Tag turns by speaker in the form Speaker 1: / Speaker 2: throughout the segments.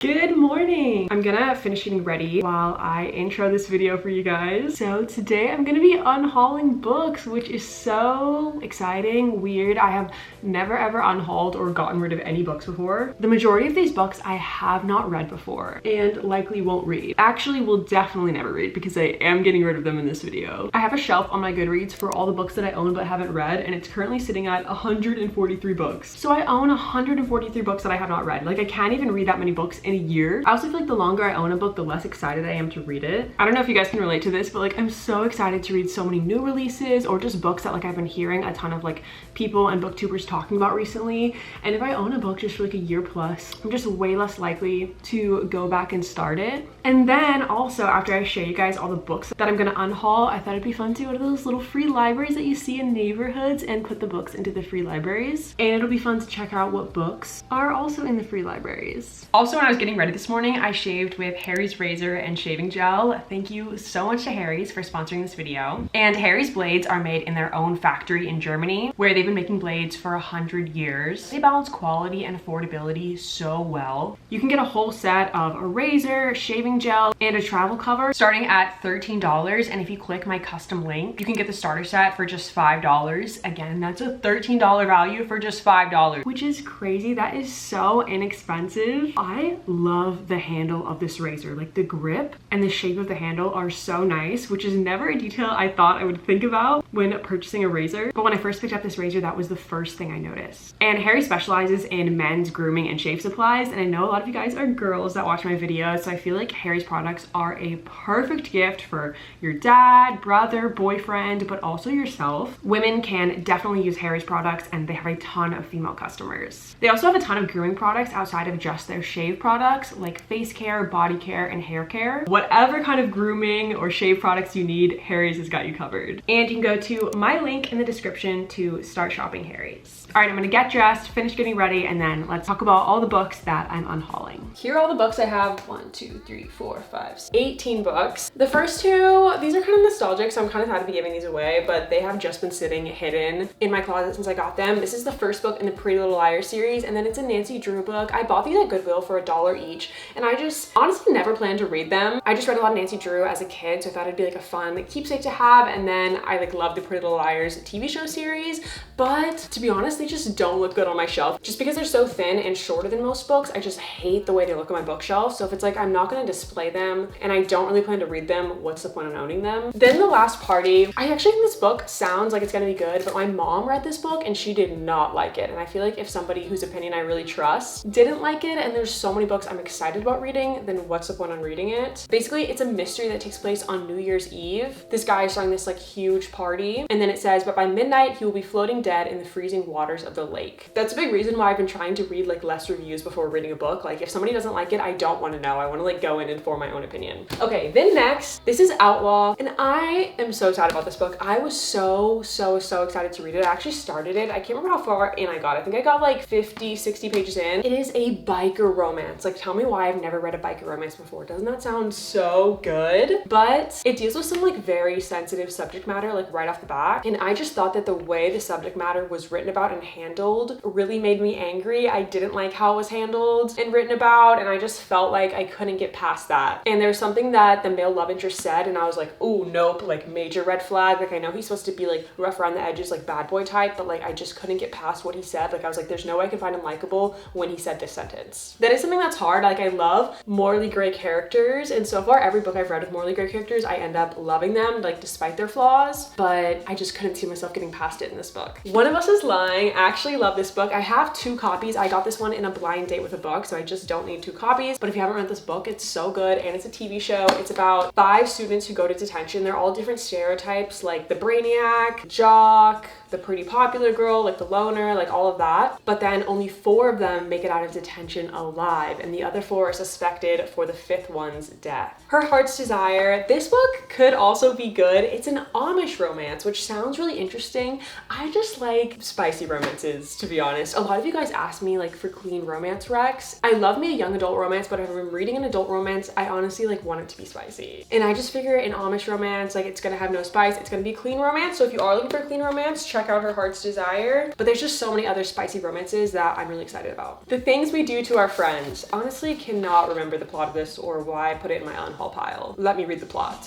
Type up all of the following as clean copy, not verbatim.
Speaker 1: Good morning! I'm gonna finish getting ready while I intro this video for you guys. So today I'm gonna be unhauling books, which is so exciting, weird. I have never ever unhauled or gotten rid of any books before. The majority of these books I have not read before and likely won't read. Actually, will definitely never read because I am getting rid of them in this video. I have a shelf on my Goodreads for all the books that I own but haven't read, and it's currently sitting at 143 books. So I own 143 books that I have not read. Like, I can't even read that many books in a year. I also feel like the longer I own a book, the less excited I am to read it. I don't know if you guys can relate to this, but like, I'm so excited to read so many new releases or just books that like I've been hearing a ton of like people and booktubers talking about recently. And if I own a book just for like a year plus, I'm just way less likely to go back and start it. And then also, after I show you guys all the books that I'm gonna unhaul, I thought it'd be fun to go to those little free libraries that you see in neighborhoods and put the books into the free libraries. And it'll be fun to check out what books are also in the free libraries. Also, when I was getting ready this morning, I shaved with Harry's razor and shaving gel. Thank you so much to Harry's for sponsoring this video. And Harry's blades are made in their own factory in Germany, where they've been making blades for 100 years. They balance quality and affordability so well. You can get a whole set of a razor, shaving gel, and a travel cover starting at $13. And if you click my custom link, you can get the starter set for just $5. Again, that's a $13 value for just $5, which is crazy. That is so inexpensive. I love the handle of this razor. Like, the grip and the shape of the handle are so nice, which is never a detail I thought I would think about when purchasing a razor. But when I first picked up this razor, that was the first thing I noticed. And Harry specializes in men's grooming and shave supplies, and I know a lot of you guys are girls that watch my videos, so I feel like Harry's products are a perfect gift for your dad, brother, boyfriend, but also yourself. Women can definitely use Harry's products, and they have a ton of female customers. They also have a ton of grooming products outside of just their shave products, like face care, body care, and hair care. Whatever kind of grooming or shave products you need, Harry's has got you covered. And you can go to my link in the description to start shopping Harry's. All right, I'm gonna get dressed, finish getting ready, and then let's talk about all the books that I'm unhauling. Here are all the books I have. 1, 2, 3, 4, 5, 18 books. The first two, these are kind of nostalgic, so I'm kind of sad to be giving these away, but they have just been sitting hidden in my closet since I got them. This is the first book in the Pretty Little Liars series, and then it's a Nancy Drew book. I bought these at Goodwill for $1 each, and I just honestly never planned to read them. I just read a lot of Nancy Drew as a kid, so I thought it'd be like a fun keepsake to have, and then I like love the Pretty Little Liars TV show series, but to be honest, they just don't look good on my shelf. Just because they're so thin and shorter than most books, I just hate the way they look on my bookshelf. So if it's like I'm not gonna display them and I don't really plan to read them, what's the point of owning them? Then The Last Party. I actually think this book sounds like it's gonna be good, but my mom read this book and she did not like it. And I feel like if somebody whose opinion I really trust didn't like it, and there's so many books I'm excited about reading, then what's the point on reading it? Basically, it's a mystery that takes place on New Year's Eve. This guy is throwing this like huge party, and then it says, but by midnight, he will be floating dead in the freezing waters of the lake. That's a big reason why I've been trying to read like less reviews before reading a book. Like, if somebody doesn't like it, I don't want to know. I want to like go in and form my own opinion. Okay, then next, this is Outlaw, and I am so excited about this book. I was so excited to read it. I actually started it. I can't remember how far in I got. I think I got like 50, 60 pages in. It is a biker romance. Like, tell me why I've never read a biker romance before. Doesn't that sound so good? But it deals with some like very sensitive subject matter like right off the bat, and I just thought that the way the subject matter was written about and handled really made me angry. I didn't like how it was handled and written about, and I just felt like I couldn't get past that. And there's something that the male love interest said, and I was like, oh nope, like major red flag. Like, I know he's supposed to be like rough around the edges, like bad boy type, but like I just couldn't get past what he said. Like, I was like, there's no way I can find him likable when he said this sentence. That is something that's hard. Like, I love morally gray characters, and so far every book I've read with morally gray characters, I end up loving them, like despite their flaws, but I just couldn't see myself getting past it in this book. One of Us is Lying. I actually love this book. I have 2 copies. I got this one in a blind date with a book, so I just don't need 2 copies. But if you haven't read this book, it's so good, and it's a TV show. It's about 5 students who go to detention. They're all different stereotypes, like the brainiac, jock, the pretty popular girl, like the loner, like all of that. But then only 4 of them make it out of detention alive, and the other 4 are suspected for the 5th one's death. Her Heart's Desire. This book could also be good. It's an Amish romance, which sounds really interesting. I just like spicy romances, to be honest. A lot of you guys ask me like for clean romance recs. I love me a young adult romance, but if I'm reading an adult romance, I honestly like want it to be spicy. And I just figure an Amish romance, like it's gonna have no spice, it's gonna be clean romance. So if you are looking for a clean romance, check check out Her Heart's Desire. But there's just so many other spicy romances that I'm really excited about. The Things We Do to Our Friends. Honestly, cannot remember the plot of this or why I put it in my unhaul pile. Let me read the plot.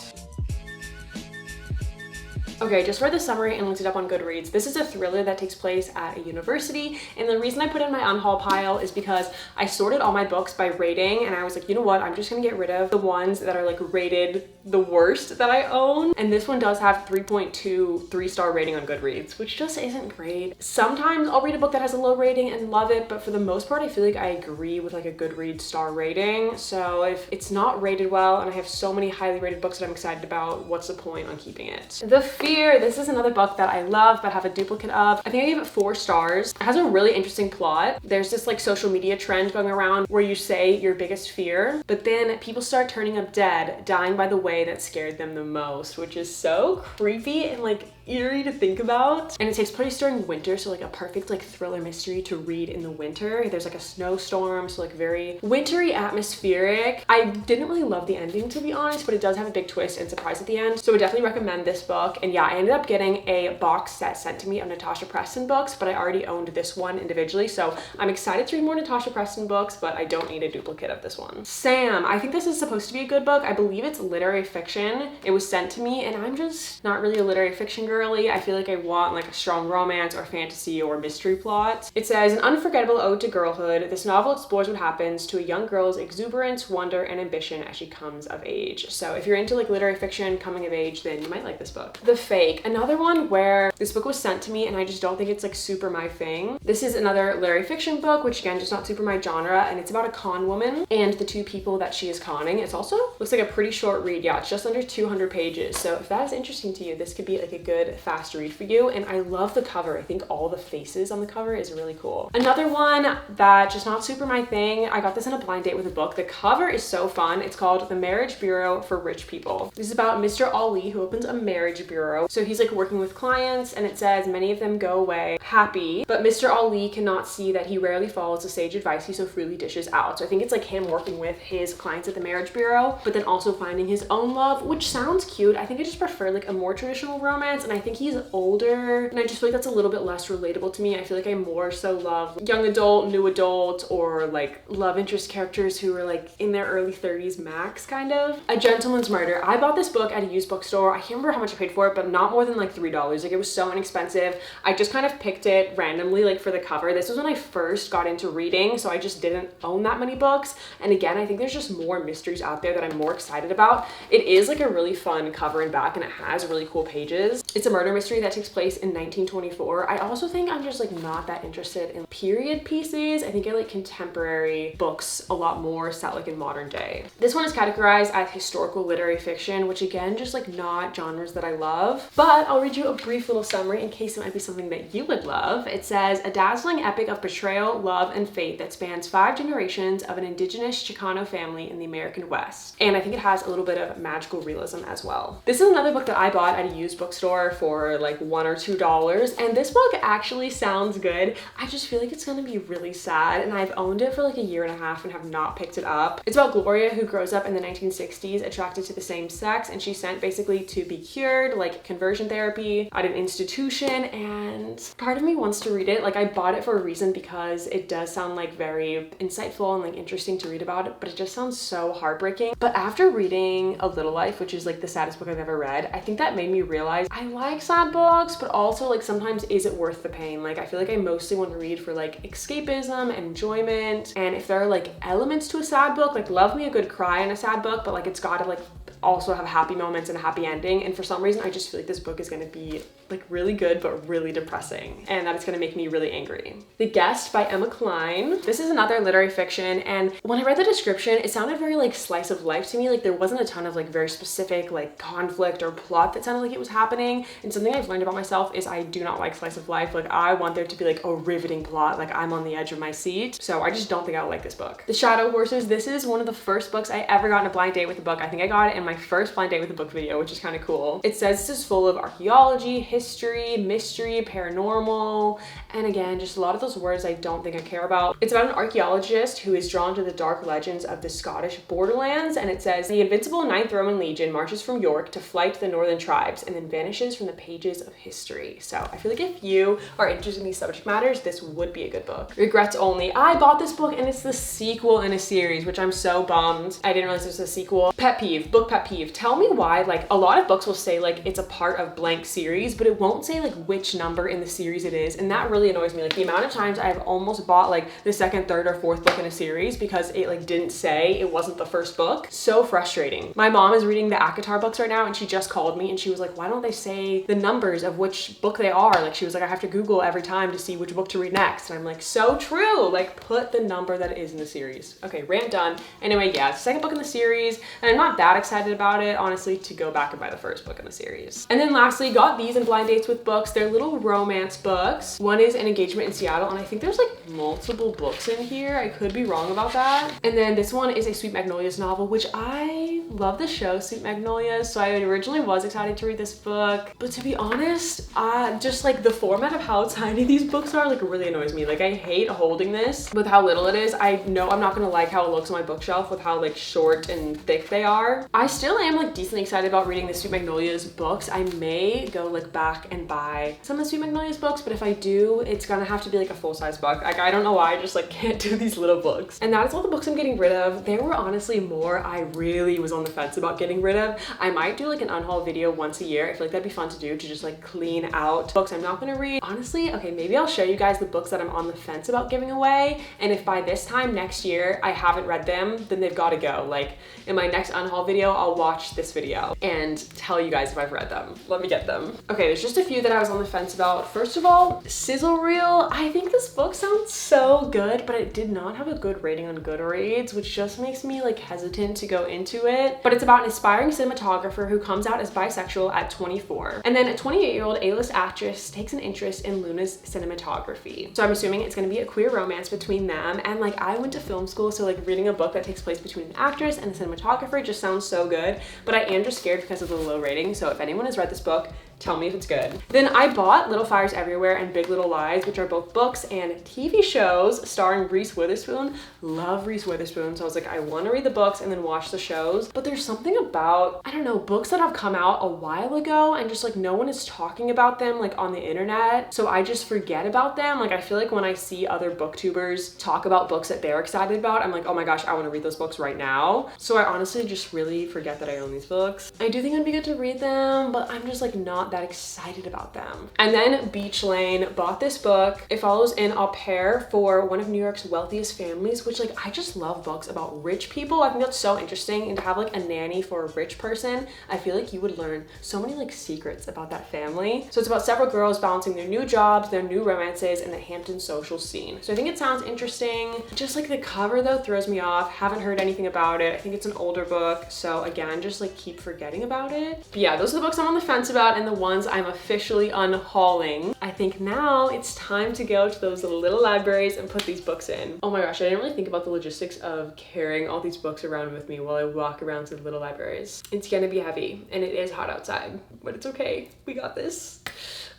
Speaker 1: Okay, just read the summary and looked it up on Goodreads. This is a thriller that takes place at a university, and the reason I put it in my unhaul pile is because I sorted all my books by rating, and I was like, you know what, I'm just gonna get rid of the ones that are like rated the worst that I own. And this one does have 3.2 3-star rating on Goodreads, which just isn't great. Sometimes I'll read a book that has a low rating and love it, but for the most part I feel like I agree with like a Goodreads star rating. So if it's not rated well and I have so many highly rated books that I'm excited about, what's the point on keeping it? The Fear. This is another book that I love but have a duplicate of. I think I gave it 4 stars. It has a really interesting plot. There's this like social media trend going around where you say your biggest fear, but then people start turning up dead, dying by the way that scared them the most, which is so creepy and like eerie to think about. And it takes place during winter, so like a perfect like thriller mystery to read in the winter. There's like a snowstorm, so like very wintry, atmospheric. I didn't really love the ending, to be honest, but it does have a big twist and surprise at the end, so I definitely recommend this book. And yeah, I ended up getting a box set sent to me of Natasha Preston books, but I already owned this one individually, so I'm excited to read more Natasha Preston books, but I don't need a duplicate of this one. Sam. I think this is supposed to be a good book. I believe it's literary fiction. It was sent to me, and I'm just not really a literary fiction girly. I feel like I want like a strong romance or fantasy or mystery plot. It says, an unforgettable ode to girlhood, this novel explores what happens to a young girl's exuberance, wonder, and ambition as she comes of age. So if you're into like literary fiction, coming of age, then you might like this book. The Fake. Another one where this book was sent to me and I just don't think it's like super my thing. This is another literary fiction book, which again, just not super my genre, and it's about a con woman and the 2 people that she is conning. It's also looks like a pretty short read. Yeah, it's just under 200 pages. So if that is interesting to you, this could be like a good fast read for you. And I love the cover. I think all the faces on the cover is really cool. Another one that just not super my thing. I got this in a blind date with a book. The cover is so fun. It's called The Marriage Bureau for Rich People. This is about Mr. Ali, who opens a marriage bureau. So he's like working with clients, and it says many of them go away happy, but Mr. Ali cannot see that he rarely follows the sage advice he so freely dishes out. So I think it's like him working with his clients at the marriage bureau, but then also finding his own love, which sounds cute. I think I just prefer like a more traditional romance, and I think he's older, and I just feel like that's a little bit less relatable to me. I feel like I more so love young adult, new adult, or like love interest characters who are like in their early 30s max, kind of. A Gentleman's Murder. I bought this book at a used bookstore. I can't remember how much I paid for it, but not more than like $3. Like it was so inexpensive. I just kind of picked it randomly like for the cover. This was when I first got into reading, so I just didn't own that many books. And again, I think there's just more mysteries out there that I'm more excited about. It is like a really fun cover and back, and it has really cool pages. It's a murder mystery that takes place in 1924. I also think I'm just like not that interested in period pieces. I think I like contemporary books a lot more set like in modern day. This one is categorized as historical literary fiction, which again, just like not genres that I love, but I'll read you a brief little summary in case it might be something that you would love. It says, a dazzling epic of betrayal, love, and fate that spans 5 generations of an indigenous Chicano family in the American West. And I think it has a little bit of magical realism as well. This is another book that I bought at a used bookstore for like $1 or $2, and this book actually sounds good. I just feel like it's gonna be really sad, and I've owned it for like a 1.5 years and have not picked it up. It's about Gloria, who grows up in the 1960s attracted to the same sex, and she's sent basically to be cured, like conversion therapy at an institution, and part of me wants to read it. Like I bought it for a reason because it does sound like very insightful and like interesting to read about it, but it just sounds so heartbreaking. But after reading A Little Life, which is like the saddest book I've ever read, I think that made me realize I like sad books, but also like sometimes is it worth the pain? Like I feel like I mostly want to read for like escapism and enjoyment, and if there are like elements to a sad book, like love me a good cry in a sad book, but like it's gotta like also have happy moments and a happy ending. And for some reason I just feel like this book is going to be like really good but really depressing, and that it's going to make me really angry. The Guest by Emma Cline. This is another literary fiction, and when I read the description it sounded very like slice of life to me. Like there wasn't a ton of like very specific like conflict or plot that sounded like it was happening, and something I've learned about myself is I do not like slice of life. Like I want there to be like a riveting plot, like I'm on the edge of my seat, so I just don't think I'll like this book. The Shadow Horses. This is one of the first books I ever got in a blind date with a book. I think I got it in my my first blind date with a book video, which is kind of cool. It says this is full of archaeology, history, mystery, paranormal, and again, just a lot of those words I don't think I care about. It's about an archaeologist who is drawn to the dark legends of the Scottish borderlands, and it says the invincible 9th Roman Legion marches from York to fight the northern tribes and then vanishes from the pages of history. So I feel like if you are interested in these subject matters, this would be a good book. Regrets only. I bought this book and it's the sequel in a series, which I'm so bummed. I didn't realize this was a sequel. Pet peeve, book pet peeve. Tell me why, like a lot of books will say like it's a part of blank series, but it won't say like which number in the series it is. And that really annoys me. Like the amount of times I've almost bought like the 2nd, 3rd, or 4th book in a series because it like didn't say it wasn't the first book. So frustrating. My mom is reading the a.k.a. books right now and she just called me and she was like, why don't they say the numbers of which book they are? Like she was like, I have to Google every time to see which book to read next. And I'm like, so true. Like put the number that it is in the series. Okay, rant done. Anyway, yeah, it's the 2nd book in the series and I'm not that excited about it, honestly, to go back and buy the 1st book in the series. And then lastly, got these in blind dates with books. They're little romance books. One is An Engagement in Seattle, and I think there's like multiple books in here. I could be wrong about that. And then this one is a Sweet Magnolias novel, which I love the show Sweet Magnolias, so I originally was excited to read this book. But to be honest, just like the format of how tiny these books are like really annoys me. Like I hate holding this with how little it is. I know I'm not gonna like how it looks on my bookshelf with how like short and thick they are. I still am like decently excited about reading the Sweet Magnolias books. I may go like back and buy some of the Sweet Magnolias books, but if I do, it's gonna have to be like a full-size book. Like I don't know why I just like can't do these little books. And that is all the books I'm getting rid of. There were honestly more I really was on the fence about getting rid of. I might do like an unhaul video once a year. I feel like that'd be fun to do, to just like clean out books I'm not gonna read. Honestly, okay, maybe I'll show you guys the books that I'm on the fence about giving away. And if by this time next year I haven't read them, then they've gotta go. Like in my next unhaul video, I'll watch this video and tell you guys if I've read them. Let me get them. Okay, there's just a few that I was on the fence about. First of all, Sizzle Reel. I think this book sounds so good, but it did not have a good rating on Goodreads, which just makes me like hesitant to go into it. But it's about an aspiring cinematographer who comes out as bisexual at 24. And then a 28-year-old A-list actress takes an interest in Luna's cinematography. So I'm assuming it's gonna be a queer romance between them. And like I went to film school, so like reading a book that takes place between an actress and a cinematographer just sounds so good. But I am just scared because of the low rating. So if anyone has read this book, tell me if it's good. Then I bought Little Fires Everywhere and Big Little Lies, which are both books and TV shows starring Reese Witherspoon. Love Reese Witherspoon. So I was like, I want to read the books and then watch the shows. But there's something about, I don't know, books that have come out a while ago and just like no one is talking about them like on the internet. So I just forget about them. Like I feel like when I see other booktubers talk about books that they're excited about, I'm like, oh my gosh, I want to read those books right now. So I honestly just really forget that I own these books. I do think it'd be good to read them, but I'm just like not that excited about them. And then Beach Lane, bought this book. It follows an au pair for one of New York's wealthiest families, which like I just love books about rich people. I think that's so interesting, and to have like a nanny for a rich person, I feel like you would learn so many like secrets about that family. So it's about several girls balancing their new jobs, their new romances, and the Hampton social scene. So I think it sounds interesting. Just like the cover though throws me off. Haven't heard anything about it. I think it's an older book, so again, just like keep forgetting about it. But yeah, those are the books I'm on the fence about and the ones I'm officially unhauling. I think now it's time to go to those little libraries and put these books in. Oh my gosh, I didn't really think about the logistics of carrying all these books around with me while I walk around to the little libraries. It's gonna be heavy and it is hot outside, but it's okay. We got this.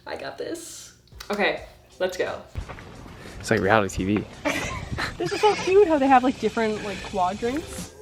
Speaker 1: I got this. Okay, let's go.
Speaker 2: It's like reality TV.
Speaker 1: This is so cute how they have like different like quadrants.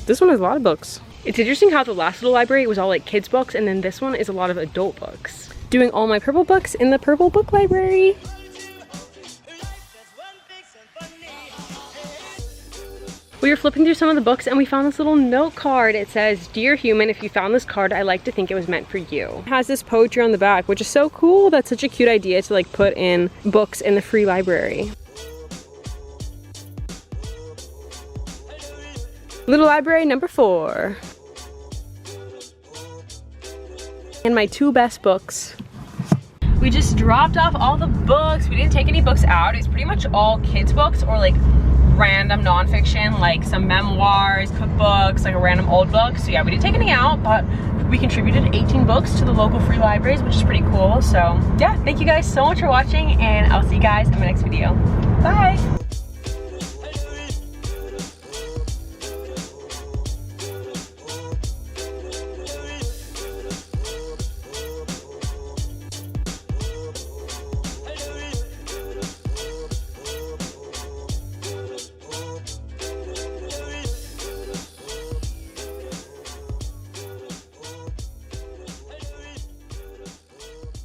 Speaker 2: This one has a lot of books.
Speaker 1: It's interesting how the last little library was all like kids books, and then this one is a lot of adult books. Doing all my purple books in the purple book library. We were flipping through some of the books and we found this little note card. It says, "Dear human, if you found this card, I like to think it was meant for you." It has this poetry on the back, which is so cool. That's such a cute idea to like put in books in the free library. Little library number 4. And my 2 best books. We just dropped off all the books. We didn't take any books out. It's pretty much all kids books or like random nonfiction, like some memoirs, cookbooks, like a random old book. So yeah, we didn't take anything out, but we contributed 18 books to the local free libraries, which is pretty cool. So yeah, thank you guys so much for watching, and I'll see you guys in my next video. Bye.